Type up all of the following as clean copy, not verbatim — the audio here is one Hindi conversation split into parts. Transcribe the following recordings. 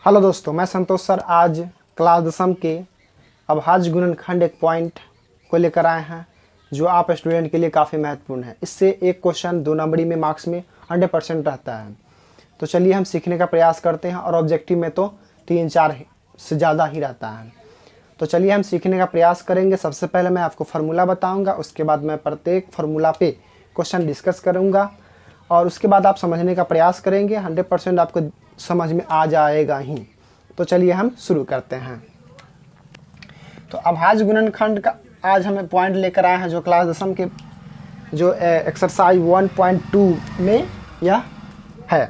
हेलो दोस्तों, मैं संतोष सर आज क्लास 10वीं के अभाज्य गुणनखंड एक पॉइंट को लेकर आए हैं जो आप स्टूडेंट के लिए काफ़ी महत्वपूर्ण है। इससे एक क्वेश्चन 2 नंबरी में मार्क्स में 100% रहता है। तो चलिए हम सीखने का प्रयास करते हैं और ऑब्जेक्टिव में तो 3-4 से ज़्यादा ही रहता है। तो चलिए हम सीखने का प्रयास करेंगे। सबसे पहले मैं आपको फार्मूला बताऊँगा, उसके बाद मैं प्रत्येक फार्मूला पे क्वेश्चन डिस्कस करूँगा और उसके बाद आप समझने का प्रयास करेंगे। 100% आपको समझ में आ जाएगा ही। तो चलिए हम शुरू करते हैं। तो अभाज्य गुणनखंड का आज हमें पॉइंट लेकर आए हैं जो क्लास 10वीं के जो एक्सरसाइज 1.2 में यह है।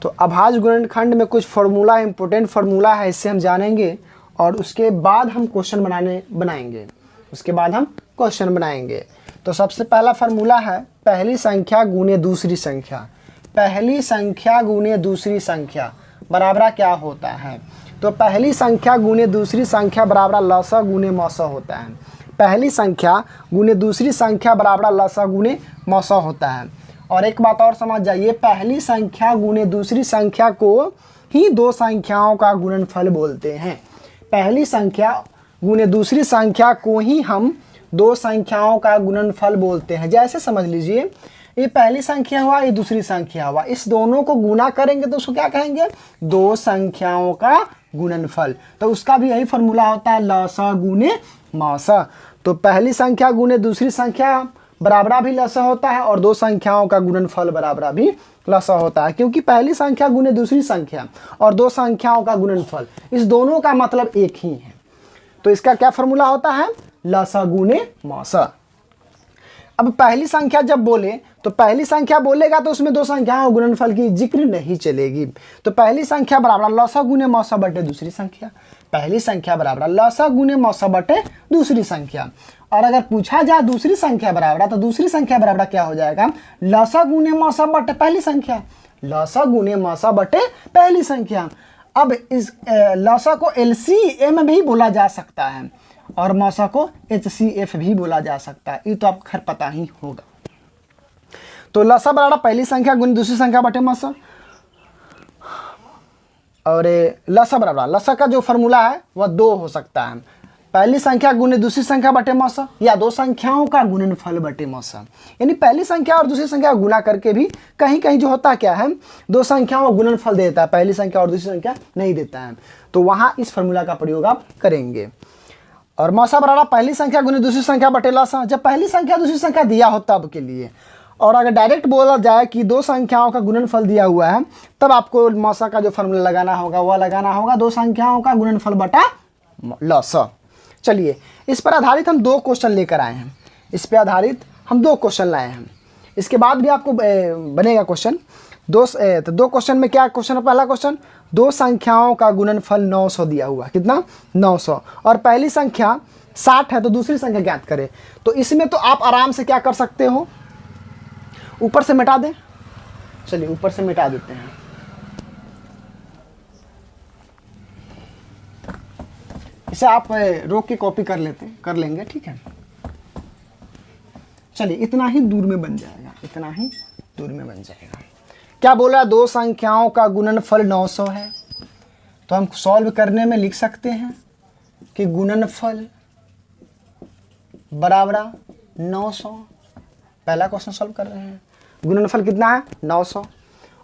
तो अभाज्य गुणनखंड में कुछ फार्मूला इंपॉर्टेंट फार्मूला है, इससे हम जानेंगे और उसके बाद हम क्वेश्चन बनाएंगे। तो सबसे पहला फार्मूला है पहली संख्या गुणे दूसरी संख्या। पहली संख्या गुणे दूसरी संख्या बराबर क्या होता है? तो पहली संख्या गुणे दूसरी संख्या बराबर लसा गुणे मौसा होता है। पहली संख्या गुणे दूसरी संख्या बराबर लसा गुणे मौसा होता है। और एक बात और समझ जाइए, पहली संख्या गुणे दूसरी संख्या को ही दो संख्याओं का गुणनफल बोलते हैं। पहली संख्या गुणे दूसरी संख्या को ही हम दो संख्याओं का गुणनफल बोलते हैं। जैसे समझ लीजिए, ये पहली संख्या हुआ, ये दूसरी संख्या हुआ, इस दोनों को गुना करेंगे तो उसको क्या कहेंगे? दो संख्याओं का गुणनफल। तो उसका भी यही फॉर्मूला होता है, लसा गुणे मौसा। तो पहली संख्या गुणे दूसरी संख्या बराबर भी लसा होता है और दो संख्याओं का गुणनफल बराबर भी लसा होता है, क्योंकि पहली संख्या गुणे दूसरी संख्या और दो संख्याओं का गुणनफल, इस दोनों का मतलब एक ही है। तो इसका क्या फॉर्मूला होता है? लसा गुणे मौसा। अब पहली संख्या जब बोले तो पहली संख्या बोलेगा तो उसमें दो संख्याओं गुणनफल की जिक्र नहीं चलेगी। तो पहली संख्या बराबर लसा गुणे मौसा बटे दूसरी संख्या। पहली संख्या बराबर लसा गुणे मौसा बटे दूसरी संख्या। और अगर पूछा जाए दूसरी संख्या बराबर, तो दूसरी संख्या बराबर क्या हो जाएगा? लसा गुणे मौसा बटे पहली संख्या। लसा गुणे मौसा बटे पहली संख्या। अब इस लसा को LCM भी बोला जा सकता है और मौसा को HCF भी बोला जा सकता है। ये तो आप खैर पता ही होगा। तो लसा बराबर पहली संख्या गुणे दूसरी संख्या बटे मौसा। और लसा बराबर, लसा का जो फॉर्मूला है वह 2 हो सकता है। पहली संख्या गुणे दूसरी संख्या बटे मौसा या दो संख्याओं का गुणनफल बटे मौसा। यानी पहली संख्या और दूसरी संख्या गुना करके भी कहीं कहीं जो होता क्या है, दो संख्याओं का गुणनफल देता है, पहली संख्या और दूसरी संख्या नहीं देता है। तो वहाँ इस फॉर्मूला का प्रयोग आप करेंगे। और मौसा बराबर पहली संख्या गुणे दूसरी संख्या बटे लसा। जब पहली संख्या दूसरी संख्या दिया हो तब के लिए, और अगर डायरेक्ट बोला जाए कि दो संख्याओं का गुणनफल दिया हुआ है, तब आपको मौसा का जो फॉर्मूला लगाना होगा वह लगाना होगा दो संख्याओं का गुणनफल बटा लसा। चलिए, इस पर आधारित हम 2 क्वेश्चन लेकर आए हैं। इस पर आधारित हम 2 क्वेश्चन लाए हैं। इसके बाद भी आपको बनेगा क्वेश्चन। तो 2 क्वेश्चन में क्या क्वेश्चन है? पहला क्वेश्चन, दो संख्याओं का गुणनफल 900 दिया हुआ। कितना? 900। और पहली संख्या 60 है तो दूसरी संख्या ज्ञात करें। तो इसमें तो आप आराम से क्या कर सकते हो, ऊपर से मिटा दें। चलिए ऊपर से मिटा देते हैं। इसे आप रोक के कॉपी कर लेंगे, ठीक है। चलिए इतना ही दूर में बन जाएगा, इतना ही दूर में बन जाएगा। क्या बोला? दो संख्याओं का गुणनफल 900 है। तो हम सॉल्व करने में लिख सकते हैं कि गुणनफल बराबर 900। पहला क्वेश्चन सॉल्व कर रहे हैं। गुणनफल कितना है? 900।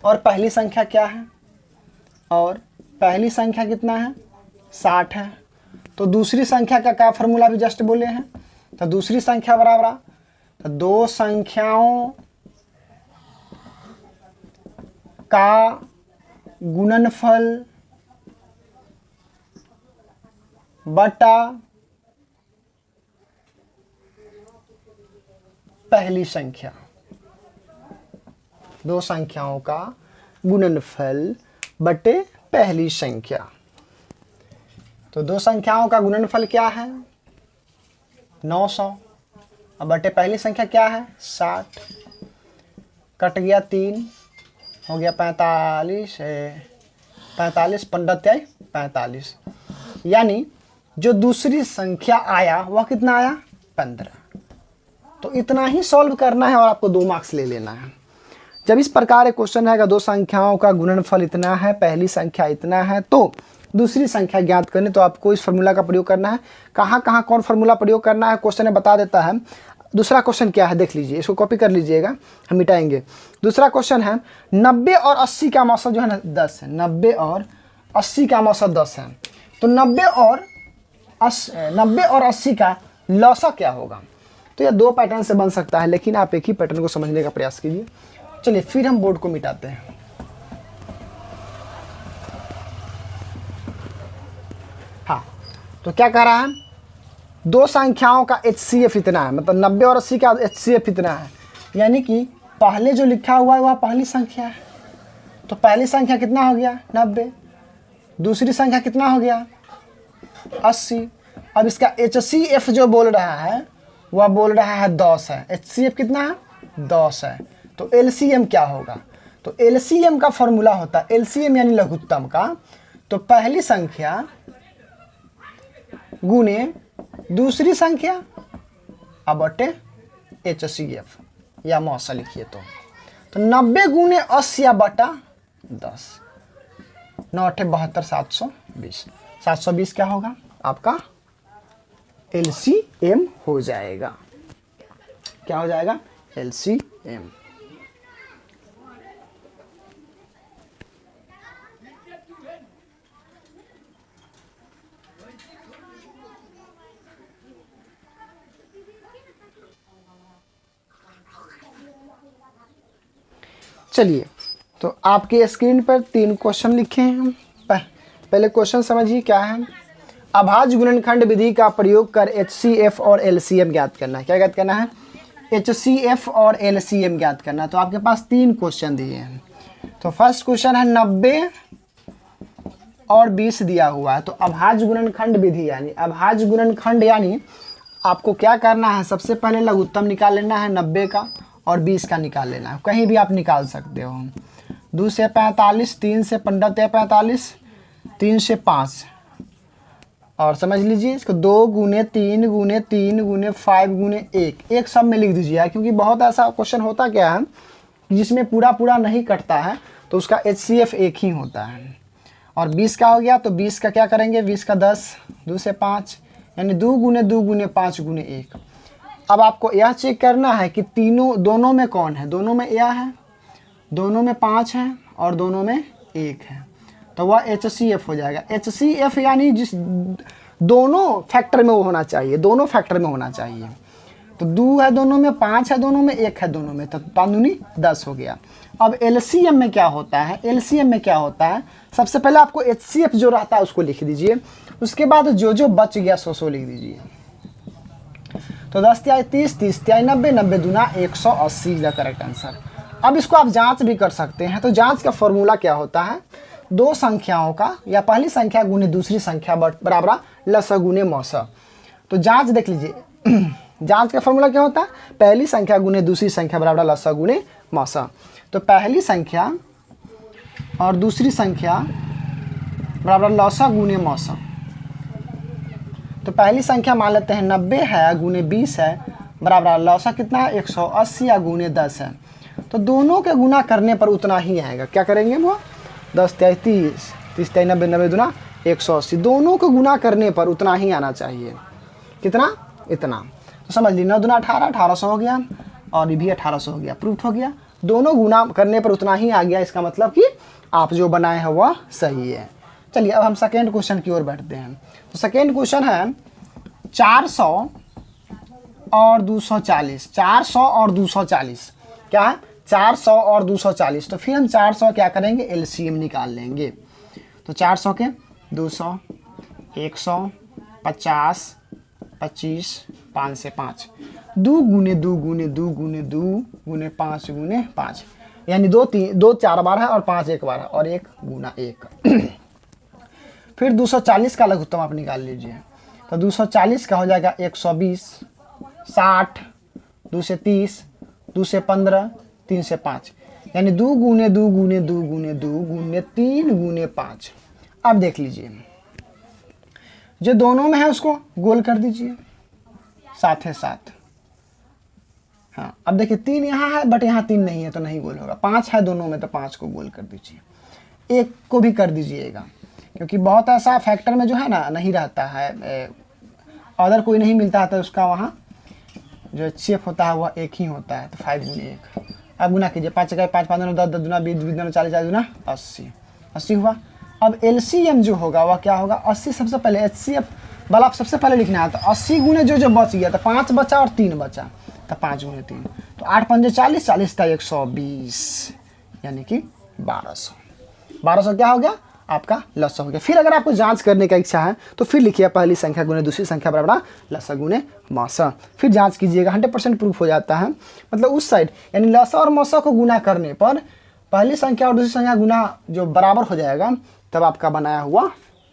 और पहली संख्या क्या है? और पहली संख्या कितना है? 60 है। तो दूसरी संख्या का क्या फॉर्मूला भी जस्ट बोले हैं। तो दूसरी संख्या बराबर, तो दो संख्याओं का गुणनफल बटा पहली संख्या। दो संख्याओं का गुणनफल बटे पहली संख्या। तो दो संख्याओं का गुणनफल क्या है? 900। अब बटे पहली संख्या क्या है? 60। कट गया 3, हो गया 45। 45 15 45। यानी जो दूसरी संख्या आया वह कितना आया? 15। तो इतना ही सॉल्व करना है और आपको 2 मार्क्स ले लेना है। जब इस प्रकार एक क्वेश्चन है कि दो संख्याओं का गुणनफल इतना है, पहली संख्या इतना है, तो दूसरी संख्या ज्ञात करनी, तो आपको इस फार्मूला का प्रयोग करना है। कहाँ कहाँ कौन फार्मूला प्रयोग करना है क्वेश्चन में बता देता है। दूसरा क्वेश्चन क्या है देख लीजिए, इसको कॉपी कर लीजिएगा, हम मिटाएंगे। दूसरा क्वेश्चन है 90 और 80 का औसत जो है ना 10 है। 90 और 80 का औसत 10 है, तो 90 और 80 का लौसा क्या होगा। तो यह दो पैटर्न से बन सकता है, लेकिन आप एक ही पैटर्न को समझने का प्रयास कीजिए। चलिए फिर हम बोर्ड को मिटाते हैं। हाँ, तो क्या कह रहा है, दो संख्याओं का HCF इतना है, मतलब 90 और 80 का HCF इतना है, यानी कि पहले जो लिखा हुआ है वह पहली संख्या है। तो पहली संख्या कितना हो गया 90, दूसरी संख्या कितना हो गया 80। अब इसका HCF जो बोल रहा है वह बोल रहा है 10 है। HCF कितना है 10 है। तो LCM क्या होगा, तो LCM का फॉर्मूला होता है, LCM यानी लघुत्तम का, तो पहली संख्या गुने दूसरी संख्या अब बटे HCF या मौसा लिखिए तो 90 गुने 80 बटा 10, 9 8 72 720। 720 क्या होगा आपका LCM हो जाएगा। क्या हो जाएगा LCM। चलिए, तो आपके स्क्रीन पर 3 क्वेश्चन लिखे हैं। पहले क्वेश्चन समझिए क्या है। अभाज्य गुणनखंड विधि का प्रयोग कर HCF और LCM ज्ञात करना है। क्या ज्ञात करना है, HCF और LCM ज्ञात करना। तो आपके पास 3 क्वेश्चन दिए हैं। तो फर्स्ट क्वेश्चन है 90 और 20 दिया हुआ है। तो अभाज्य गुणनखंड विधि यानी अभाज्य गुणनखंड यानी आपको क्या करना है, सबसे पहले लघुत्तम निकाल लेना है 90 का और 20 का निकाल लेना है। कहीं भी आप निकाल सकते हो। 2 से 45, 3 से 15 45, 3 से 5, और समझ लीजिए इसको 2 गुने 3 गुने 3 गुने 5 गुने 1 एक सब में लिख दीजिए, क्योंकि बहुत ऐसा क्वेश्चन होता क्या है जिसमें पूरा पूरा नहीं कटता है, तो उसका HCF एक ही होता है। और 20 का हो गया, तो 20 का क्या करेंगे, 20 का 10, 2 से 5 यानी 2 गुने 5 गुने 1। अब आपको यह चेक करना है कि दोनों में कौन है, दोनों में यह है, दोनों में 5 है और दोनों में 1 है, तो वह HCF हो जाएगा। HCF यानी जिस दोनों फैक्टर में वो होना चाहिए, दोनों फैक्टर में होना चाहिए। तो 2 है दोनों में, 5 है दोनों में, 1 है दोनों में, तो 5 दूनी 10 हो गया। अब LCM में क्या होता है, LCM में क्या होता है, सबसे पहले आपको HCF जो रहता है उसको लिख दीजिए, उसके बाद जो बच गया सो लिख दीजिए। तो 10 तिहाई 30, 30 तिहाई 90, 90 दूना 180 द करेक्ट आंसर। अब इसको आप जांच भी कर सकते हैं। तो जांच का फॉर्मूला क्या होता है, दो संख्याओं का या पहली संख्या गुने दूसरी संख्या बराबर लसा गुने मौसा। तो जांच देख लीजिए जांच का फॉर्मूला क्या होता है, पहली संख्या गुने दूसरी संख्या बराबर लसा गुने मौसा। तो पहली संख्या और दूसरी संख्या बराबर लसा गुने मौसा। तो पहली संख्या मान लेते हैं 90 है गुने 20 है बराबर लौसा कितना है 180 या गुने 10 है। तो दोनों के गुना करने पर उतना ही आएगा। क्या करेंगे वो 10 तिहाई 30, 30 तिहाई 90, 90 दूना 180। दोनों को गुना करने पर उतना ही आना चाहिए। कितना, इतना। तो समझ ली 9 दूना 18, 1800 हो गया और ये भी 1800 हो गया, प्रूफ हो गया। दोनों गुना करने पर उतना ही आ गया, इसका मतलब कि आप जो बनाए हैं वह सही है। चलिए अब हम सेकेंड क्वेश्चन की ओर बैठते हैं। तो सेकेंड क्वेश्चन है 400 और 240। 400 और 240 क्या है, 400 और 240। तो फिर हम 400 क्या करेंगे, LCM निकाल लेंगे। तो 400 के 200, 100, 50, 25, 5 से 5, 2 गुने 2 गुने 2 गुने 2 गुने 5 गुने 5, यानी 2 4 बार है और 5 1 बार है और 1 गुना 1। फिर 240 का लघुत्तम आप निकाल लीजिए। तो 240 का हो जाएगा 120, 60, 2 से 30, 2 से 15, 3 से 5, यानी 2 गुने 2 गुने 2 गुने 2 गुने 3 गुने 5। अब देख लीजिए जो दोनों में है उसको गोल कर दीजिए साथ ही साथ। हाँ, अब देखिए 3 यहाँ है बट यहाँ 3 नहीं है तो नहीं गोल होगा। 5 है दोनों में तो 5 को गोल कर दीजिए। 1 को भी कर दीजिएगा, क्योंकि बहुत ऐसा फैक्टर में जो है ना नहीं रहता है, अदर कोई नहीं मिलता है तो उसका वहाँ जो HCF होता है वह 1 ही होता है। तो 5 गुने 1। अब गुना कीजिए, 5 1 5 5 2 10 10 दूना 20 20 दूना 40 40 दूना 80 80 हुआ। अब LCM जो होगा वह क्या होगा, 80 सबसे पहले HCF वाला आप सबसे पहले लिखना है। तो 80 गुने जो बच गया तो 5 बचा और 3 बचा, तो 5 गुने 3 तो 8 5 40 40 का 120 यानी कि 1200। 1200 क्या हो गया आपका लसा हो गया। फिर अगर आपको जांच करने का इच्छा है तो फिर लिखिए पहली संख्या गुने दूसरी संख्या बराबर लसा गुने मौसा, फिर जांच कीजिएगा। 100% प्रूफ हो जाता है। मतलब उस साइड यानी लसा और मौसा को गुना करने पर पहली संख्या और दूसरी संख्या गुना जो बराबर हो जाएगा तब आपका बनाया हुआ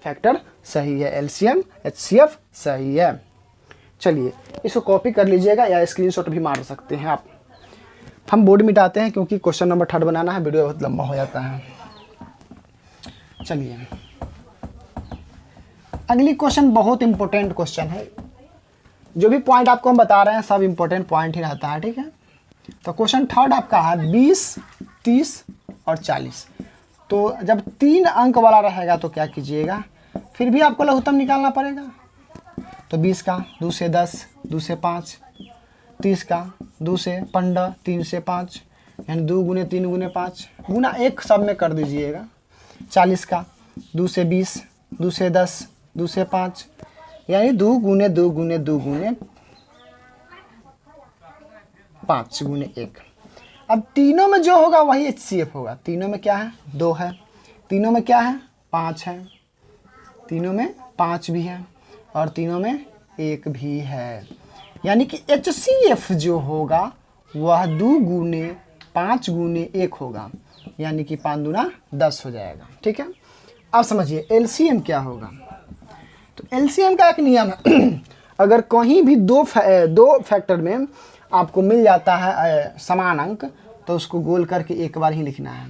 फैक्टर सही है, LCM HCF सही है। चलिए इसको कॉपी कर लीजिएगा या स्क्रीनशॉट भी मार सकते हैं आप। हम बोर्ड मिटाते हैं क्योंकि क्वेश्चन नंबर 3 बनाना है, वीडियो बहुत लंबा हो जाता है। चलिए अगली क्वेश्चन बहुत इंपॉर्टेंट क्वेश्चन है। जो भी पॉइंट आपको हम बता रहे हैं सब इंपॉर्टेंट पॉइंट ही रहता है, ठीक है। तो क्वेश्चन 3 आपका है 20 30 और 40। तो जब 3 अंक वाला रहेगा तो क्या कीजिएगा, फिर भी आपको लघुत्तम निकालना पड़ेगा। तो 20 का 2 से 10 2 से 5, 30 का 2 से 15 3 से 5 यानी 2 गुने 3 गुने 5 गुना 1 सब में कर दीजिएगा। 40 का 2 से 20 2 से 10 2 से 5 यानी 2 गुने 2 गुने 2 गुने 5 गुने 1। अब तीनों में जो होगा वही HCF होगा। तीनों में क्या है 2 है, तीनों में क्या है 5 है, तीनों में 5 भी है और तीनों में 1 भी है। यानी कि HCF जो होगा वह 2 गुने 5 गुने 1 होगा, यानी कि 5 दूना 10 हो जाएगा, ठीक है। अब समझिए LCM क्या होगा। तो LCM का एक नियम है अगर कहीं भी दो फैक्टर में आपको मिल जाता है समान अंक तो उसको गोल करके एक बार ही लिखना है।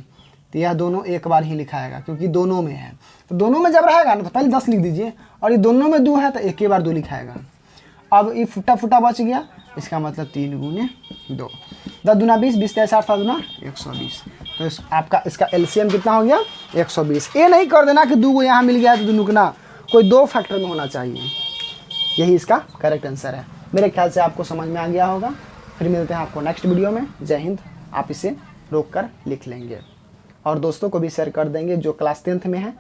तो यह दोनों एक बार ही लिखाएगा क्योंकि दोनों में है। तो दोनों में जब रहेगा ना तो पहले 10 लिख दीजिए और ये दोनों में 2 है तो एक ही बार 2 लिखाएगा। अब ये फुटा फुटा बच गया, इसका मतलब 3 गुने 2 10 दूना 20 20 3 7 दूना 120। तो आपका इसका LCM कितना हो गया 120। ये नहीं कर देना कि 2 को यहाँ मिल गया तो दोनों ना, कोई 2 फैक्टर में होना चाहिए। यही इसका करेक्ट आंसर है। मेरे ख्याल से आपको समझ में आ गया होगा। फिर मिलते हैं आपको नेक्स्ट वीडियो में। जय हिंद। आप इसे रोक कर लिख लेंगे और दोस्तों को भी शेयर कर देंगे जो क्लास 10th में है।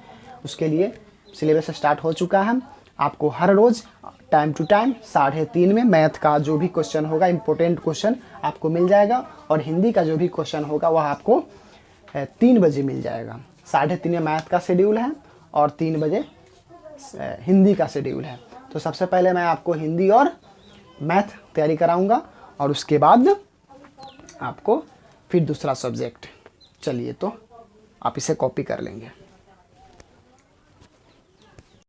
उसके लिए सिलेबस स्टार्ट हो चुका है। आपको हर रोज़ टाइम टू टाइम 3:30 में मैथ का जो भी क्वेश्चन होगा, इंपॉर्टेंट क्वेश्चन आपको मिल जाएगा और हिंदी का जो भी क्वेश्चन होगा वह आपको 3 बजे मिल जाएगा। 3:30 में मैथ का शेड्यूल है और 3 बजे हिंदी का शेड्यूल है। तो सबसे पहले मैं आपको हिंदी और मैथ तैयारी कराऊंगा और उसके बाद आपको फिर दूसरा सब्जेक्ट। चलिए तो आप इसे कॉपी कर लेंगे।